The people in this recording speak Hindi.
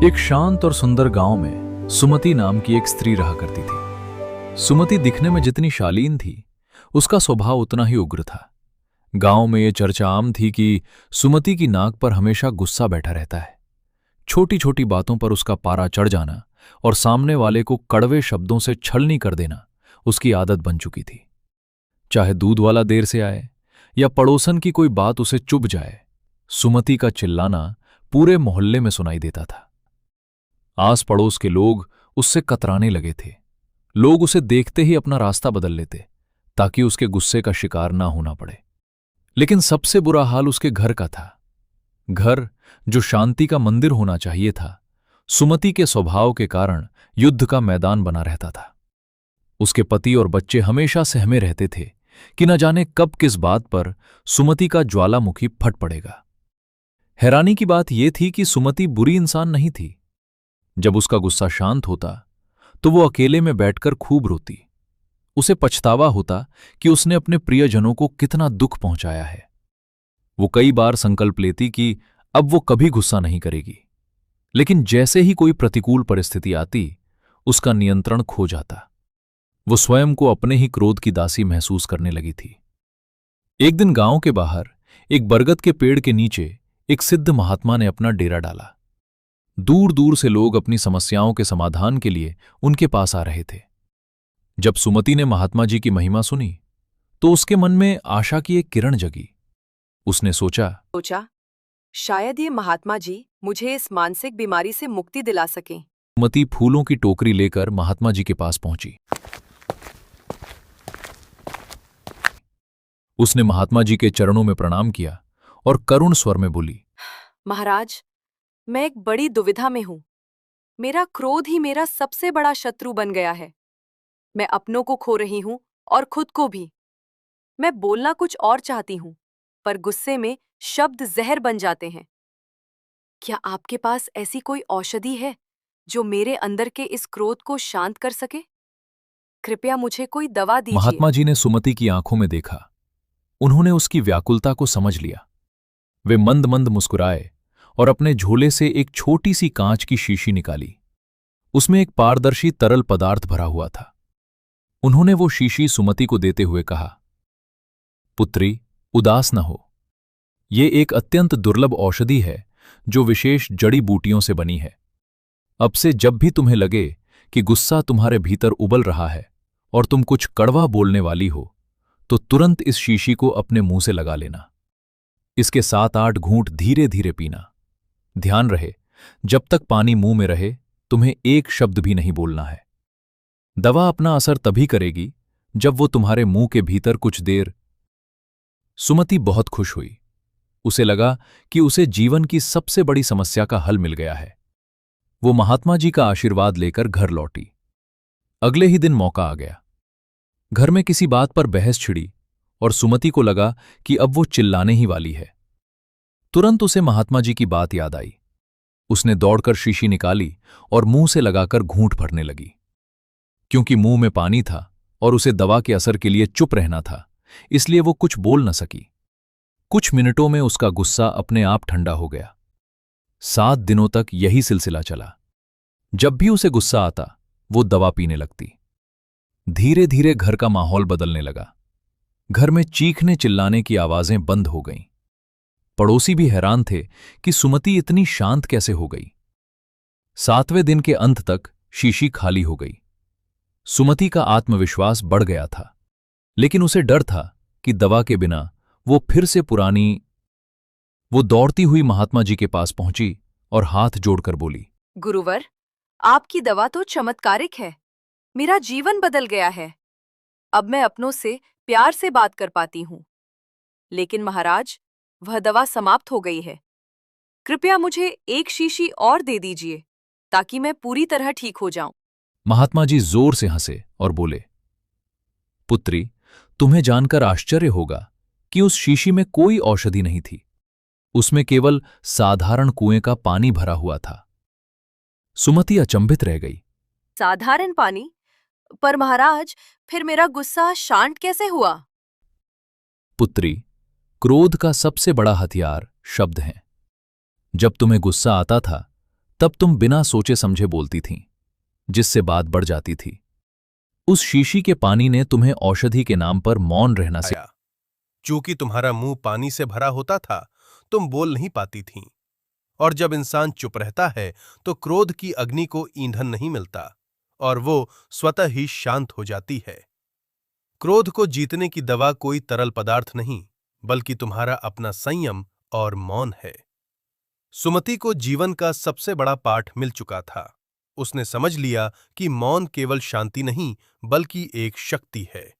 एक शांत और सुंदर गांव में सुमति नाम की एक स्त्री रहा करती थी। सुमति दिखने में जितनी शालीन थी, उसका स्वभाव उतना ही उग्र था। गांव में यह चर्चा आम थी कि सुमति की नाक पर हमेशा गुस्सा बैठा रहता है। छोटी छोटी बातों पर उसका पारा चढ़ जाना और सामने वाले को कड़वे शब्दों से छलनी कर देना उसकी आदत बन चुकी थी। चाहे दूध वाला देर से आए या पड़ोसन की कोई बात उसे चुभ जाए, सुमति का चिल्लाना पूरे मोहल्ले में सुनाई देता था। आस पड़ोस के लोग उससे कतराने लगे थे। लोग उसे देखते ही अपना रास्ता बदल लेते ताकि उसके गुस्से का शिकार ना होना पड़े। लेकिन सबसे बुरा हाल उसके घर का था। घर, जो शांति का मंदिर होना चाहिए था, सुमति के स्वभाव के कारण युद्ध का मैदान बना रहता था। उसके पति और बच्चे हमेशा सहमे रहते थे कि न जाने कब किस बात पर सुमति का ज्वालामुखी फट पड़ेगा। हैरानी की बात यह थी कि सुमति बुरी इंसान नहीं थी। जब उसका गुस्सा शांत होता तो वो अकेले में बैठकर खूब रोती। उसे पछतावा होता कि उसने अपने प्रियजनों को कितना दुख पहुंचाया है। वो कई बार संकल्प लेती कि अब वो कभी गुस्सा नहीं करेगी, लेकिन जैसे ही कोई प्रतिकूल परिस्थिति आती, उसका नियंत्रण खो जाता। वो स्वयं को अपने ही क्रोध की दासी महसूस करने लगी थी। एक दिन गांव के बाहर एक बरगद के पेड़ के नीचे एक सिद्ध महात्मा ने अपना डेरा डाला। दूर दूर से लोग अपनी समस्याओं के समाधान के लिए उनके पास आ रहे थे। जब सुमति ने महात्मा जी की महिमा सुनी तो उसके मन में आशा की एक किरण जगी। उसने सोचा, शायद ये महात्मा जी मुझे इस मानसिक बीमारी से मुक्ति दिला सकें। सुमति फूलों की टोकरी लेकर महात्मा जी के पास पहुंची। उसने महात्मा जी के चरणों में प्रणाम किया और करुण स्वर में बोली, महाराज, मैं एक बड़ी दुविधा में हूं। मेरा क्रोध ही मेरा सबसे बड़ा शत्रु बन गया है। मैं अपनों को खो रही हूं और खुद को भी। मैं बोलना कुछ और चाहती हूं, पर गुस्से में शब्द जहर बन जाते हैं। क्या आपके पास ऐसी कोई औषधि है जो मेरे अंदर के इस क्रोध को शांत कर सके? कृपया मुझे कोई दवा दीजिए। महात्मा जी ने सुमति की आंखों में देखा। उन्होंने उसकी व्याकुलता को समझ लिया। वे मंद मंद मुस्कुराए और अपने झोले से एक छोटी सी कांच की शीशी निकाली। उसमें एक पारदर्शी तरल पदार्थ भरा हुआ था। उन्होंने वो शीशी सुमति को देते हुए कहा, पुत्री, उदास न हो। ये एक अत्यंत दुर्लभ औषधि है जो विशेष जड़ी बूटियों से बनी है। अब से जब भी तुम्हें लगे कि गुस्सा तुम्हारे भीतर उबल रहा है और तुम कुछ कड़वा बोलने वाली हो, तो तुरंत इस शीशी को अपने मुंह से लगा लेना। इसके 7-8 घूंट धीरे धीरे पीना। ध्यान रहे, जब तक पानी मुंह में रहे तुम्हें एक शब्द भी नहीं बोलना है। दवा अपना असर तभी करेगी जब वो तुम्हारे मुंह के भीतर कुछ देर। सुमति बहुत खुश हुई। उसे लगा कि उसे जीवन की सबसे बड़ी समस्या का हल मिल गया है। वो महात्मा जी का आशीर्वाद लेकर घर लौटी। अगले ही दिन मौका आ गया। घर में किसी बात पर बहस छिड़ी और सुमति को लगा कि अब वो चिल्लाने ही वाली है। तुरंत उसे महात्मा जी की बात याद आई। उसने दौड़कर शीशी निकाली और मुंह से लगाकर घूंट भरने लगी। क्योंकि मुंह में पानी था और उसे दवा के असर के लिए चुप रहना था, इसलिए वो कुछ बोल न सकी। कुछ मिनटों में उसका गुस्सा अपने आप ठंडा हो गया। 7 दिनों तक यही सिलसिला चला। जब भी उसे गुस्सा आता, वो दवा पीने लगती। धीरे धीरे घर का माहौल बदलने लगा। घर में चीखने चिल्लाने की आवाजें बंद हो गईं। पड़ोसी भी हैरान थे कि सुमति इतनी शांत कैसे हो गई। 7वें दिन के अंत तक शीशी खाली हो गई। सुमति का आत्मविश्वास बढ़ गया था, लेकिन उसे डर था कि दवा के बिना वो फिर से पुरानी। वो दौड़ती हुई महात्मा जी के पास पहुंची और हाथ जोड़कर बोली, गुरुवर, आपकी दवा तो चमत्कारिक है। मेरा जीवन बदल गया है। अब मैं अपनों से प्यार से बात कर पाती हूं। लेकिन महाराज, वह दवा समाप्त हो गई है। कृपया मुझे एक शीशी और दे दीजिए ताकि मैं पूरी तरह ठीक हो जाऊं। महात्मा जी जोर से हंसे और बोले, पुत्री, तुम्हें जानकर आश्चर्य होगा कि उस शीशी में कोई औषधि नहीं थी। उसमें केवल साधारण कुएं का पानी भरा हुआ था। सुमति अचंभित रह गई। साधारण पानी? पर महाराज, फिर मेरा गुस्सा शांत कैसे हुआ? पुत्री, क्रोध का सबसे बड़ा हथियार शब्द हैं। जब तुम्हें गुस्सा आता था तब तुम बिना सोचे समझे बोलती थीं, जिससे बात बढ़ जाती थी। उस शीशी के पानी ने तुम्हें औषधि के नाम पर मौन रहना आया। चूंकि तुम्हारा मुंह पानी से भरा होता था, तुम बोल नहीं पाती थीं। और जब इंसान चुप रहता है तो क्रोध की अग्नि को ईंधन नहीं मिलता और वो स्वतः ही शांत हो जाती है। क्रोध को जीतने की दवा कोई तरल पदार्थ नहीं, बल्कि तुम्हारा अपना संयम और मौन है। सुमति को जीवन का सबसे बड़ा पाठ मिल चुका था। उसने समझ लिया कि मौन केवल शांति नहीं, बल्कि एक शक्ति है।